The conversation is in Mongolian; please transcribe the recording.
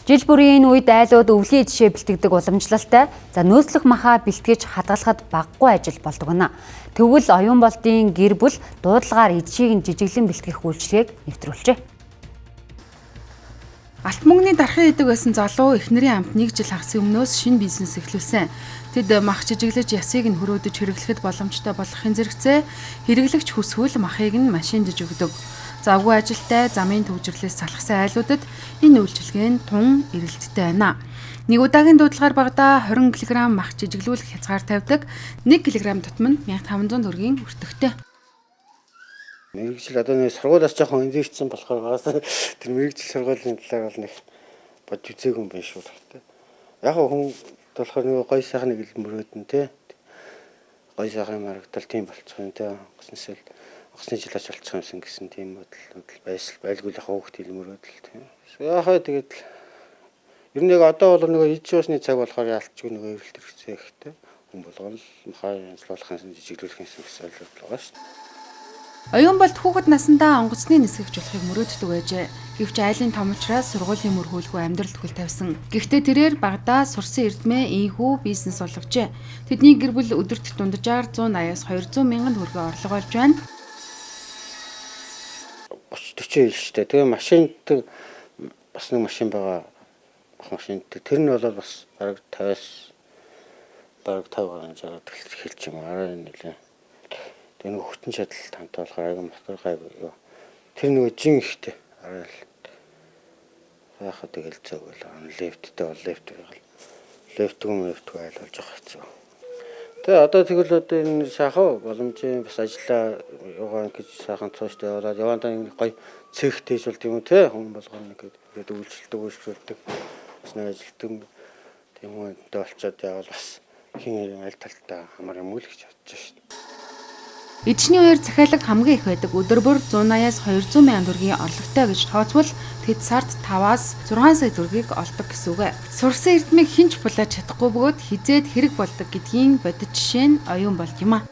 Жил бүрийн энэ үед айлууд өвлийн жишээ бэлтгэдэг уламжлалтай нөөцлөх махаа бэлтгэж хадгалахад багагүй ажил болдог гэнэ. Тэгвэл оюун болтын гэр бүл дуудлагаар эдшийг жижиглэн бэлтгэх үйлчилгээг нэвтрүүлжээ. Алт мөнгөний дархан идэг байсан залуу эхнэрийн амт 1 жил хагасын өмнөөс шинэ бизнес эхлүүлсэн. Тэд мах жижиглэж ясыг нь хөрөөдөж хэрэглэхэд боломжтой болохын зэрэгцээ хэрэглэгч хүсвэл махыг нь машинд өгдөг. Завгүй ажилтай замын төвжирлээс салхсан айлуудад энэ үйлчилгээ нь тун эрэлттэй байна. Нэг удаагийн дуудлагаар багада 20 кг мах жижиглүүлэх хязгаар тавьдаг. 1 кг тутам нь 1500 төгрөгийн өртөгтэй. Мэргэжил одоо нэг сургуулиас жоохон инженерчсэн болохоор гаас тэр мэргэжил сургуулийн талаар бол нэг бод үзээгүй юм байна шүү дээ. Яг хүн болохоор нэг гоё сайхан нэг л мөрөөдөн те. Гоё сайхан марагдал тийм болчих юм те. Огсны жилаач болчих юмсан гэсэн тийм бодол байлгүй л хөвгт хил мөрөөдөл тийм. Яахаа тэгээд ер нь яг одоо бол нэг иж уусны цаг болохоор ялцгүй нэг эврэлт хэрэгцээ ихтэй. Хүн болгоно махаа янзлуулахын жижиглүүлэхин гэсэн ойлголт байгаа шүү дээ. Оюун болт хүүхэд насндаа онгоцны нисгэгч болохыг мөрөөддөг байжээ. Гэвч айлын том учраас сургуулийн мөр хөлгүй амьдрал төгөл тавьсан. Гэхдээ тэрээр багадаа сурсан эрдмээ ийхүү бизнес болгожээ. Тэдний гэр бүл өдөрт дунджаар 180-аас 200 мянган төгрөгийн орлого олж байна. 30-40 жил шүү дээ. Тэгээ машинд бас нэг машин байгаа. Машин тэр нь бол бас бараг 50-аас бараг 50 гаруй хэлж юм аа нэлээ. Тэгээ нэг хөтөн чадал тамтай болохоор аяга мотор гайгүй. Тэр нэг жин ихтэй арай л яхаа тэгэл цогөл лефттэй бол лефт байгаад лефтгүй айл болж байгаа хэцүү. Тэгээ одоо тэгвэл одоо энэ сайхан боломжийн бас ажиллаа яваа гэж сайхан цоостой яваад явандаа нэг гоё цэх тийж бол тийм үү те хүн болгоно гэдэг үйлчлэлдэг үйлчлүүлдэг бас нэг ажилтдаг тийм үнэтэй болцоод явал бас хин аль талтаа хамаар юм уу л гэж бодож шээ. Эдшний үеэр захиалга хамгийн их байдаг. Өдөр бүр 180-аас 200 мянган төгрөгийн орлоготой гэж тооцвол тэд сард 5-аас 6 сая төгрөгийг олдог гэсэн үг. Сурсан эрдмийг хинч булааж чадахгүй бөгөөд хизээд хэрэг болдог гэдгийн бодит жишээ нь оюун болт юм а.